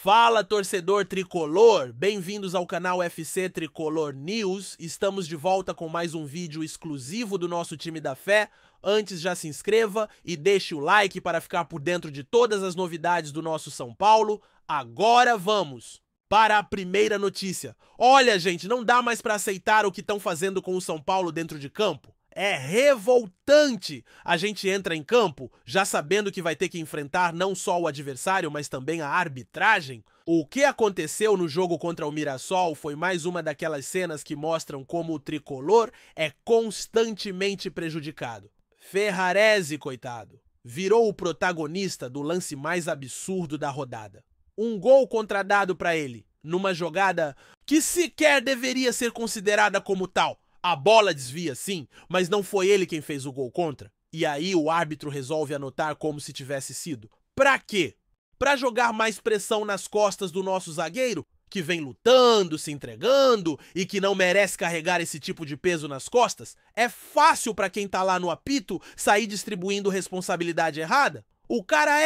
Fala, torcedor tricolor! Bem-vindos ao canal FC Tricolor News. Estamos de volta com mais um vídeo exclusivo do nosso time da fé. Antes, já se inscreva e deixe o like para ficar por dentro de todas as novidades do nosso São Paulo. Agora vamos para a primeira notícia. Olha, gente, não dá mais para aceitar o que estão fazendo com o São Paulo dentro de campo. É revoltante! A gente entra em campo já sabendo que vai ter que enfrentar não só o adversário, mas também a arbitragem. O que aconteceu no jogo contra o Mirassol foi mais uma daquelas cenas que mostram como o tricolor é constantemente prejudicado. Ferrarese, coitado, virou o protagonista do lance mais absurdo da rodada. Um gol contradado para ele, numa jogada que sequer deveria ser considerada como tal. A bola desvia sim, mas não foi ele quem fez o gol contra. E aí o árbitro resolve anotar como se tivesse sido. Pra quê? Pra jogar mais pressão nas costas do nosso zagueiro, que vem lutando, se entregando e que não merece carregar esse tipo de peso nas costas? É fácil pra quem tá lá no apito sair distribuindo responsabilidade errada? O cara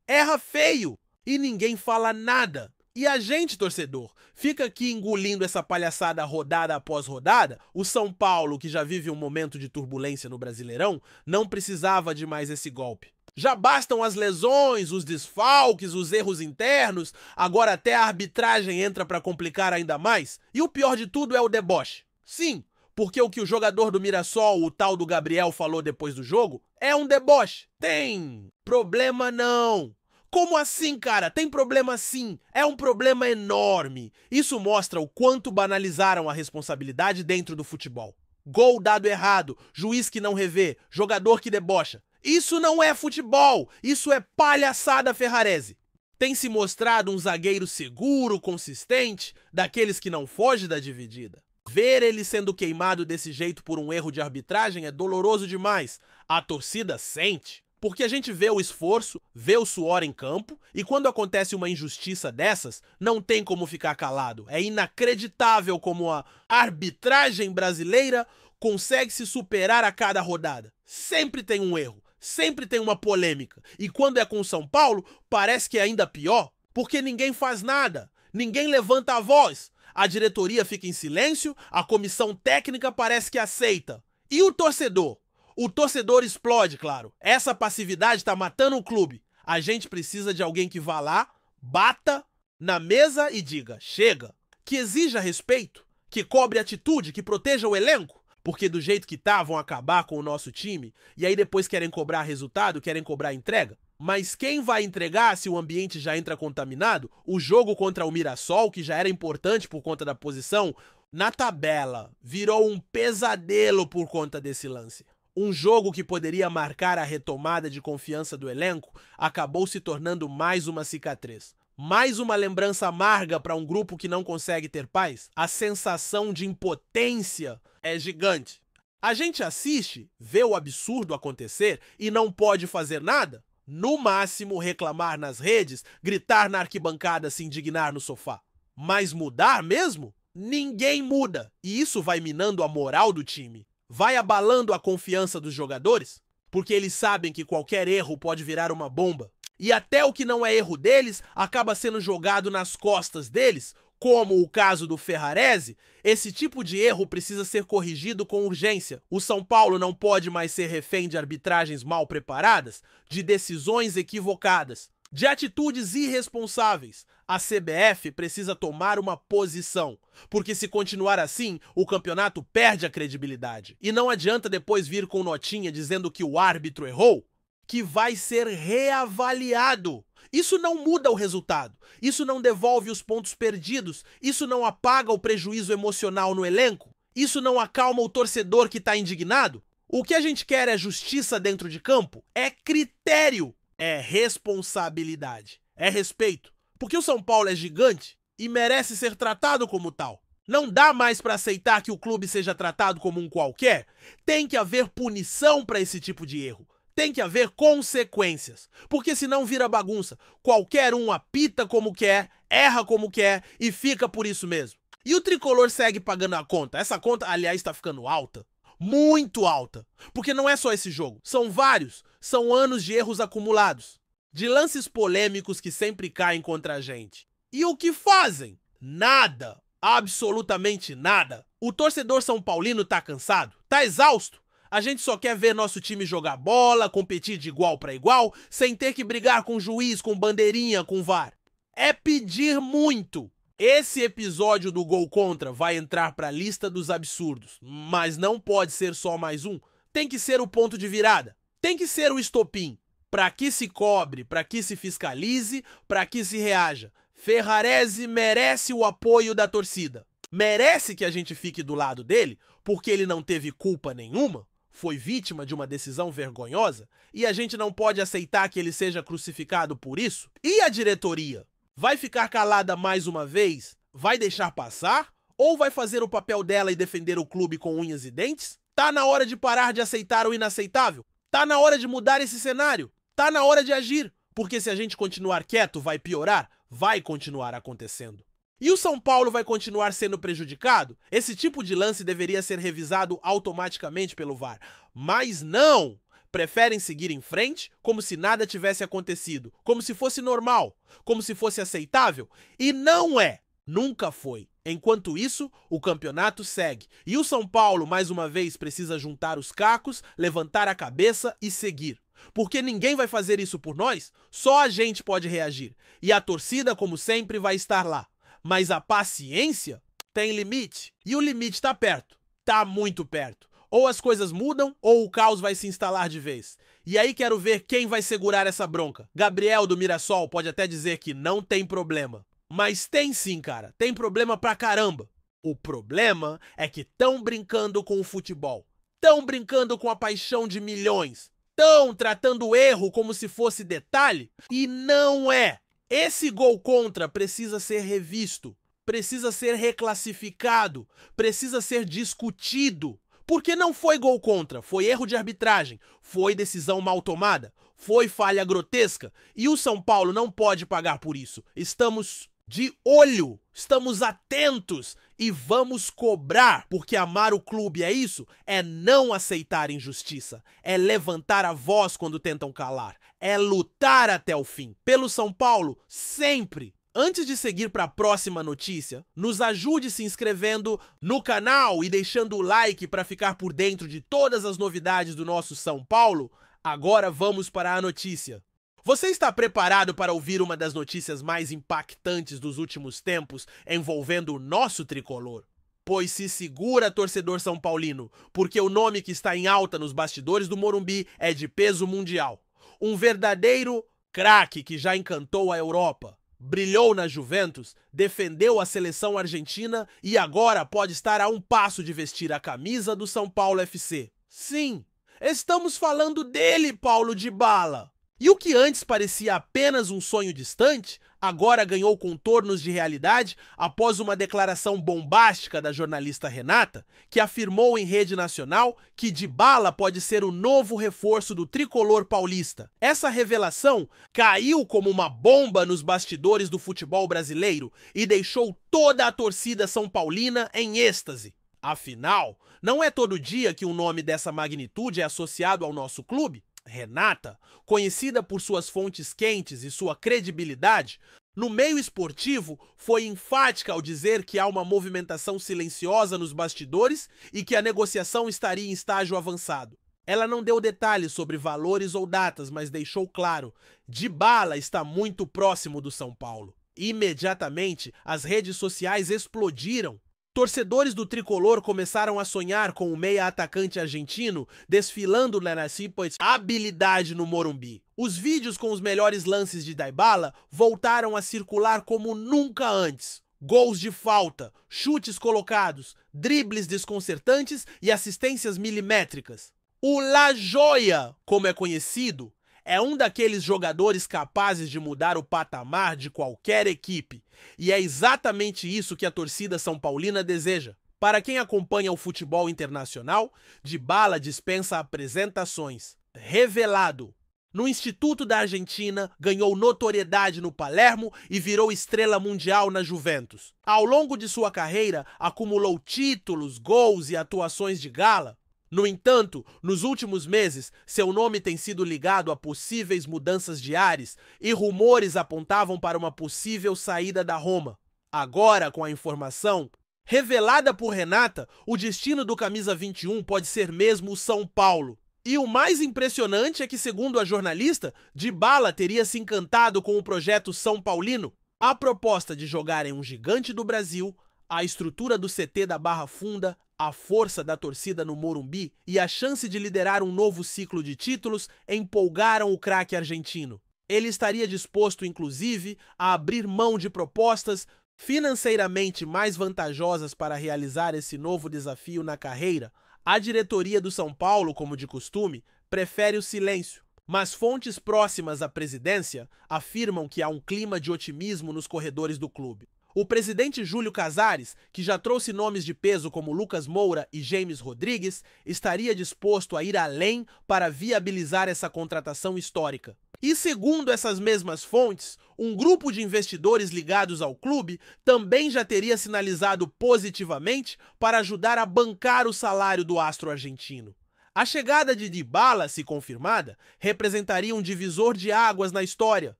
erra feio e ninguém fala nada. E a gente, torcedor, fica aqui engolindo essa palhaçada rodada após rodada. O São Paulo, que já vive um momento de turbulência no Brasileirão, não precisava de mais esse golpe. Já bastam as lesões, os desfalques, os erros internos, agora até a arbitragem entra para complicar ainda mais. E o pior de tudo é o deboche. Sim, porque o que o jogador do Mirassol, o tal do Gabriel, falou depois do jogo, é um deboche. Tem problema não. Como assim, cara? Tem problema sim. É um problema enorme. Isso mostra o quanto banalizaram a responsabilidade dentro do futebol. Gol dado errado, juiz que não revê, jogador que debocha. Isso não é futebol. Isso é palhaçada, Ferrarese. Tem se mostrado um zagueiro seguro, consistente, daqueles que não foge da dividida. Ver ele sendo queimado desse jeito por um erro de arbitragem é doloroso demais. A torcida sente. Porque a gente vê o esforço, vê o suor em campo, e quando acontece uma injustiça dessas, não tem como ficar calado. É inacreditável como a arbitragem brasileira consegue se superar a cada rodada. Sempre tem um erro, sempre tem uma polêmica. E quando é com o São Paulo, parece que é ainda pior, porque ninguém faz nada, ninguém levanta a voz. A diretoria fica em silêncio, a comissão técnica parece que aceita. E o torcedor? O torcedor explode, claro. Essa passividade tá matando o clube. A gente precisa de alguém que vá lá, bata na mesa e diga, chega. Que exija respeito, que cobre atitude, que proteja o elenco. Porque do jeito que tá, vão acabar com o nosso time. E aí depois querem cobrar resultado, querem cobrar entrega. Mas quem vai entregar se o ambiente já entra contaminado? O jogo contra o Mirassol, que já era importante por conta da posição, na tabela, virou um pesadelo por conta desse lance. Um jogo que poderia marcar a retomada de confiança do elenco acabou se tornando mais uma cicatriz. Mais uma lembrança amarga para um grupo que não consegue ter paz. A sensação de impotência é gigante. A gente assiste, vê o absurdo acontecer e não pode fazer nada? No máximo, reclamar nas redes, gritar na arquibancada, se indignar no sofá. Mas mudar mesmo? Ninguém muda. E isso vai minando a moral do time. Vai abalando a confiança dos jogadores, porque eles sabem que qualquer erro pode virar uma bomba. E até o que não é erro deles acaba sendo jogado nas costas deles, como o caso do Ferrarese. Esse tipo de erro precisa ser corrigido com urgência. O São Paulo não pode mais ser refém de arbitragens mal preparadas, de decisões equivocadas, de atitudes irresponsáveis. A CBF precisa tomar uma posição, porque se continuar assim, o campeonato perde a credibilidade. E não adianta depois vir com notinha dizendo que o árbitro errou, que vai ser reavaliado. Isso não muda o resultado, isso não devolve os pontos perdidos, isso não apaga o prejuízo emocional no elenco, isso não acalma o torcedor que está indignado. O que a gente quer é justiça dentro de campo, é critério. É responsabilidade, é respeito, porque o São Paulo é gigante e merece ser tratado como tal. Não dá mais para aceitar que o clube seja tratado como um qualquer. Tem que haver punição para esse tipo de erro. Tem que haver consequências, porque senão vira bagunça. Qualquer um apita como quer, erra como quer e fica por isso mesmo. E o tricolor segue pagando a conta. Essa conta, aliás, está ficando alta. Muito alta. Porque não é só esse jogo. São vários. São anos de erros acumulados. de lances polêmicos que sempre caem contra a gente. E o que fazem? Nada. Absolutamente nada. O torcedor são paulino tá cansado, tá exausto. A gente só quer ver nosso time jogar bola, competir de igual para igual, sem ter que brigar com juiz, com bandeirinha, com VAR. É pedir muito. Esse episódio do gol contra vai entrar para a lista dos absurdos, mas não pode ser só mais um. Tem que ser o ponto de virada. Tem que ser o estopim. Para que se cobre, para que se fiscalize, para que se reaja. Ferrarese merece o apoio da torcida. Merece que a gente fique do lado dele, porque ele não teve culpa nenhuma, foi vítima de uma decisão vergonhosa, e a gente não pode aceitar que ele seja crucificado por isso. E a diretoria? Vai ficar calada mais uma vez? Vai deixar passar? Ou vai fazer o papel dela e defender o clube com unhas e dentes? Tá na hora de parar de aceitar o inaceitável? Tá na hora de mudar esse cenário? Tá na hora de agir, porque se a gente continuar quieto, vai piorar, vai continuar acontecendo. E o São Paulo vai continuar sendo prejudicado? Esse tipo de lance deveria ser revisado automaticamente pelo VAR. Mas não! Preferem seguir em frente como se nada tivesse acontecido, como se fosse normal, como se fosse aceitável. E não é! Nunca foi. Enquanto isso, o campeonato segue. E o São Paulo, mais uma vez, precisa juntar os cacos, levantar a cabeça e seguir. Porque ninguém vai fazer isso por nós, só a gente pode reagir. E a torcida, como sempre, vai estar lá. Mas a paciência tem limite. E o limite tá perto. Tá muito perto. Ou as coisas mudam, ou o caos vai se instalar de vez. E aí quero ver quem vai segurar essa bronca. Gabriel do Mirassol pode até dizer que não tem problema. Mas tem sim, cara. Tem problema pra caramba. O problema é que tão brincando com o futebol. Tão brincando com a paixão de milhões. Tão tratando o erro como se fosse detalhe. E não é. Esse gol contra precisa ser revisto, precisa ser reclassificado, precisa ser discutido. Porque não foi gol contra, foi erro de arbitragem, foi decisão mal tomada, foi falha grotesca. E o São Paulo não pode pagar por isso. Estamos de olho, estamos atentos e vamos cobrar. Porque amar o clube é isso? É não aceitar injustiça, é levantar a voz quando tentam calar. É lutar até o fim. Pelo São Paulo, sempre. Antes de seguir para a próxima notícia, nos ajude se inscrevendo no canal e deixando o like para ficar por dentro de todas as novidades do nosso São Paulo. Agora vamos para a notícia. Você está preparado para ouvir uma das notícias mais impactantes dos últimos tempos envolvendo o nosso tricolor? Pois se segura, torcedor são paulino, porque o nome que está em alta nos bastidores do Morumbi é de peso mundial. Um verdadeiro craque que já encantou a Europa, brilhou na Juventus, defendeu a seleção argentina e agora pode estar a um passo de vestir a camisa do São Paulo FC. Sim, estamos falando dele, Paulo Dybala. E o que antes parecia apenas um sonho distante, agora ganhou contornos de realidade após uma declaração bombástica da jornalista Renata, que afirmou em rede nacional que Dybala pode ser o novo reforço do tricolor paulista. Essa revelação caiu como uma bomba nos bastidores do futebol brasileiro e deixou toda a torcida são paulina em êxtase. Afinal, não é todo dia que um nome dessa magnitude é associado ao nosso clube? Renata, conhecida por suas fontes quentes e sua credibilidade, no meio esportivo foi enfática ao dizer que há uma movimentação silenciosa nos bastidores e que a negociação estaria em estágio avançado. Ela não deu detalhes sobre valores ou datas, mas deixou claro: Dybala está muito próximo do São Paulo. Imediatamente, as redes sociais explodiram. Torcedores do tricolor começaram a sonhar com o meia-atacante argentino desfilando na sua habilidade no Morumbi. Os vídeos com os melhores lances de Dybala voltaram a circular como nunca antes. Gols de falta, chutes colocados, dribles desconcertantes e assistências milimétricas. O La Joya, como é conhecido, é um daqueles jogadores capazes de mudar o patamar de qualquer equipe. E é exatamente isso que a torcida são paulina deseja. Para quem acompanha o futebol internacional, Dybala dispensa apresentações. Revelado. No Instituto da Argentina, ganhou notoriedade no Palermo e virou estrela mundial na Juventus. Ao longo de sua carreira, acumulou títulos, gols e atuações de gala. No entanto, nos últimos meses, seu nome tem sido ligado a possíveis mudanças de ares e rumores apontavam para uma possível saída da Roma. Agora, com a informação revelada por Renata, o destino do camisa 21 pode ser mesmo o São Paulo. E o mais impressionante é que, segundo a jornalista, Dybala teria se encantado com o projeto São Paulino. A proposta de jogar em um gigante do Brasil, a estrutura do CT da Barra Funda, a força da torcida no Morumbi e a chance de liderar um novo ciclo de títulos empolgaram o craque argentino. Ele estaria disposto, inclusive, a abrir mão de propostas financeiramente mais vantajosas para realizar esse novo desafio na carreira. A diretoria do São Paulo, como de costume, prefere o silêncio, mas fontes próximas à presidência afirmam que há um clima de otimismo nos corredores do clube. O presidente Júlio Casares, que já trouxe nomes de peso como Lucas Moura e James Rodrigues, estaria disposto a ir além para viabilizar essa contratação histórica. E segundo essas mesmas fontes, um grupo de investidores ligados ao clube também já teria sinalizado positivamente para ajudar a bancar o salário do astro argentino. A chegada de Dybala, se confirmada, representaria um divisor de águas na história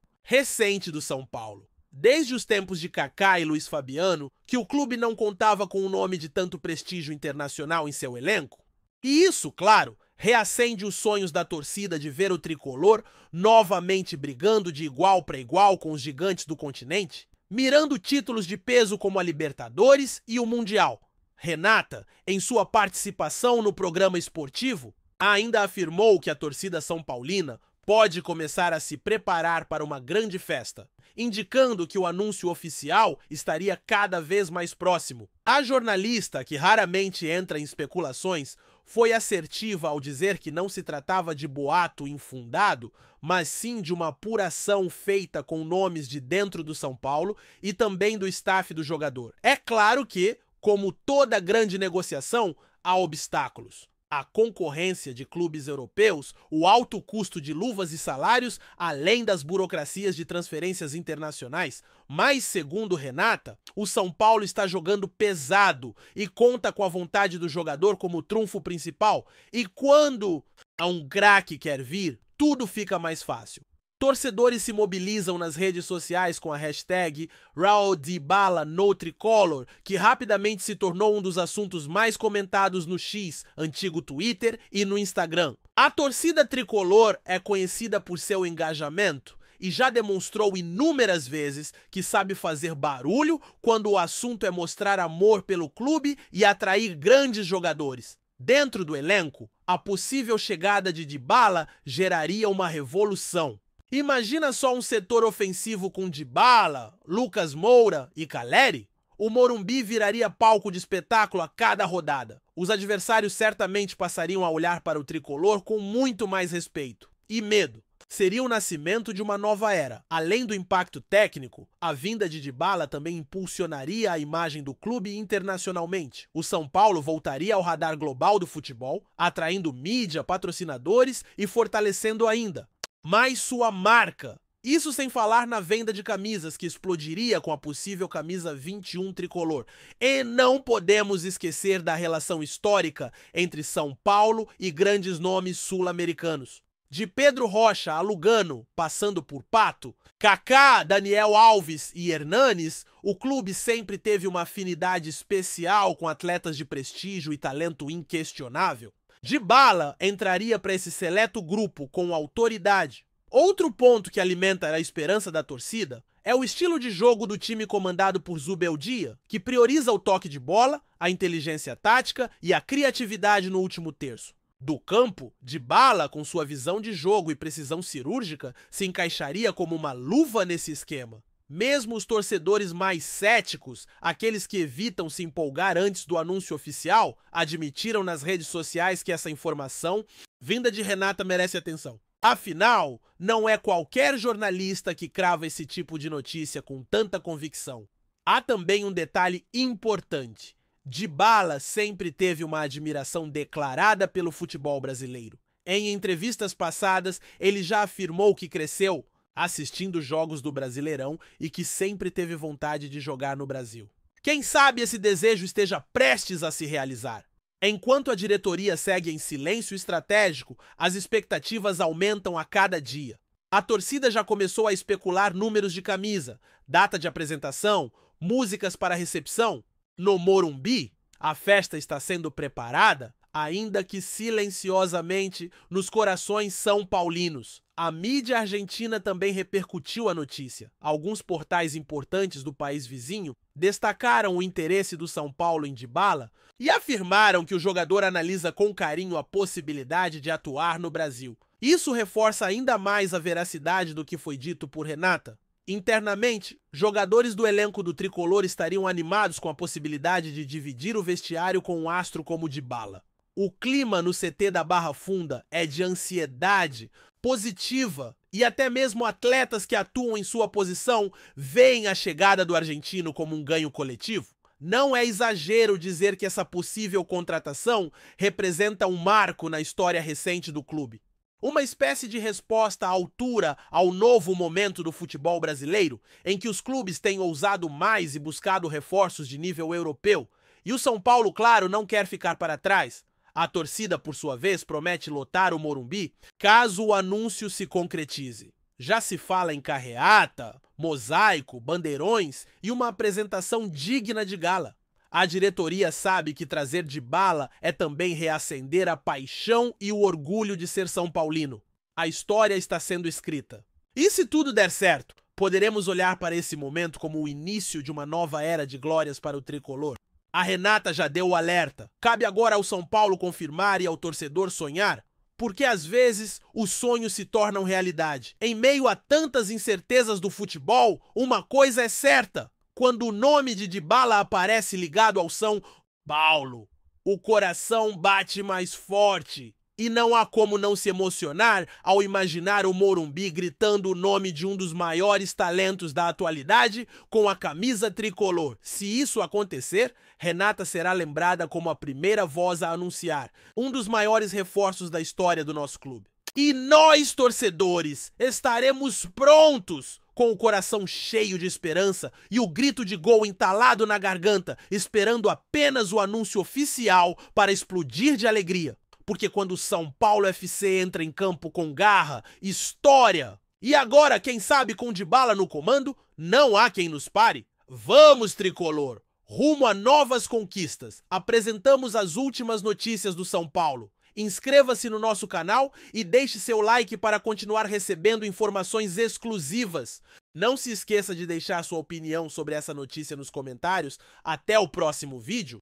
recente do São Paulo. Desde os tempos de Kaká e Luiz Fabiano, que o clube não contava com um nome de tanto prestígio internacional em seu elenco. E isso, claro, reacende os sonhos da torcida de ver o tricolor novamente brigando de igual para igual com os gigantes do continente, mirando títulos de peso como a Libertadores e o Mundial. Renata, em sua participação no programa esportivo, ainda afirmou que a torcida são paulina pode começar a se preparar para uma grande festa, indicando que o anúncio oficial estaria cada vez mais próximo. A jornalista, que raramente entra em especulações, foi assertiva ao dizer que não se tratava de boato infundado, mas sim de uma apuração feita com nomes de dentro do São Paulo e também do staff do jogador. É claro que, como toda grande negociação, há obstáculos. A concorrência de clubes europeus, o alto custo de luvas e salários, além das burocracias de transferências internacionais. Mas, segundo Renata, o São Paulo está jogando pesado e conta com a vontade do jogador como trunfo principal. E quando um craque quer vir, tudo fica mais fácil. Torcedores se mobilizam nas redes sociais com a hashtag #RaulDybalaNoTricolor, que rapidamente se tornou um dos assuntos mais comentados no X, antigo Twitter, e no Instagram. A torcida tricolor é conhecida por seu engajamento e já demonstrou inúmeras vezes que sabe fazer barulho quando o assunto é mostrar amor pelo clube e atrair grandes jogadores. Dentro do elenco, a possível chegada de Dybala geraria uma revolução. Imagina só um setor ofensivo com Dybala, Lucas Moura e Caleri? O Morumbi viraria palco de espetáculo a cada rodada. Os adversários certamente passariam a olhar para o tricolor com muito mais respeito e medo. Seria o nascimento de uma nova era. Além do impacto técnico, a vinda de Dybala também impulsionaria a imagem do clube internacionalmente. O São Paulo voltaria ao radar global do futebol, atraindo mídia, patrocinadores e fortalecendo ainda mais sua marca. Isso sem falar na venda de camisas, que explodiria com a possível camisa 21 tricolor. E não podemos esquecer da relação histórica entre São Paulo e grandes nomes sul-americanos. De Pedro Rocha a Lugano, passando por Pato, Kaká, Daniel Alves e Hernanes, o clube sempre teve uma afinidade especial com atletas de prestígio e talento inquestionável. Dybala entraria para esse seleto grupo com autoridade. Outro ponto que alimenta a esperança da torcida é o estilo de jogo do time comandado por Zubeldia, que prioriza o toque de bola, a inteligência tática e a criatividade no último terço. Do campo, Dybala, com sua visão de jogo e precisão cirúrgica, se encaixaria como uma luva nesse esquema. Mesmo os torcedores mais céticos, aqueles que evitam se empolgar antes do anúncio oficial, admitiram nas redes sociais que essa informação, vinda de Renata, merece atenção. Afinal, não é qualquer jornalista que crava esse tipo de notícia com tanta convicção. Há também um detalhe importante. Dybala sempre teve uma admiração declarada pelo futebol brasileiro. Em entrevistas passadas, ele já afirmou que cresceu assistindo jogos do Brasileirão e que sempre teve vontade de jogar no Brasil. Quem sabe esse desejo esteja prestes a se realizar? Enquanto a diretoria segue em silêncio estratégico, as expectativas aumentam a cada dia. A torcida já começou a especular números de camisa, data de apresentação, músicas para recepção. No Morumbi, a festa está sendo preparada, ainda que silenciosamente, nos corações são paulinos. A mídia argentina também repercutiu a notícia. Alguns portais importantes do país vizinho destacaram o interesse do São Paulo em Dybala e afirmaram que o jogador analisa com carinho a possibilidade de atuar no Brasil. Isso reforça ainda mais a veracidade do que foi dito por Renata. Internamente, jogadores do elenco do tricolor estariam animados com a possibilidade de dividir o vestiário com um astro como Dybala. O clima no CT da Barra Funda é de ansiedade positiva e até mesmo atletas que atuam em sua posição veem a chegada do argentino como um ganho coletivo. Não é exagero dizer que essa possível contratação representa um marco na história recente do clube. Uma espécie de resposta à altura ao novo momento do futebol brasileiro, em que os clubes têm ousado mais e buscado reforços de nível europeu. E o São Paulo, claro, não quer ficar para trás. A torcida, por sua vez, promete lotar o Morumbi caso o anúncio se concretize. Já se fala em carreata, mosaico, bandeirões e uma apresentação digna de gala. A diretoria sabe que trazer Dybala é também reacender a paixão e o orgulho de ser São Paulino. A história está sendo escrita. E se tudo der certo, poderemos olhar para esse momento como o início de uma nova era de glórias para o tricolor. A Renata já deu o alerta. Cabe agora ao São Paulo confirmar e ao torcedor sonhar? Porque às vezes os sonhos se tornam realidade. Em meio a tantas incertezas do futebol, uma coisa é certa. Quando o nome de Dybala aparece ligado ao São Paulo, o coração bate mais forte. E não há como não se emocionar ao imaginar o Morumbi gritando o nome de um dos maiores talentos da atualidade com a camisa tricolor. Se isso acontecer, Renata será lembrada como a primeira voz a anunciar um dos maiores reforços da história do nosso clube. E nós, torcedores, estaremos prontos, com o coração cheio de esperança e o grito de gol entalado na garganta, esperando apenas o anúncio oficial para explodir de alegria. Porque quando o São Paulo FC entra em campo com garra, história, e agora, quem sabe, com Dybala no comando, não há quem nos pare. Vamos, tricolor! Rumo a novas conquistas. Apresentamos as últimas notícias do São Paulo. Inscreva-se no nosso canal e deixe seu like para continuar recebendo informações exclusivas. Não se esqueça de deixar sua opinião sobre essa notícia nos comentários. Até o próximo vídeo.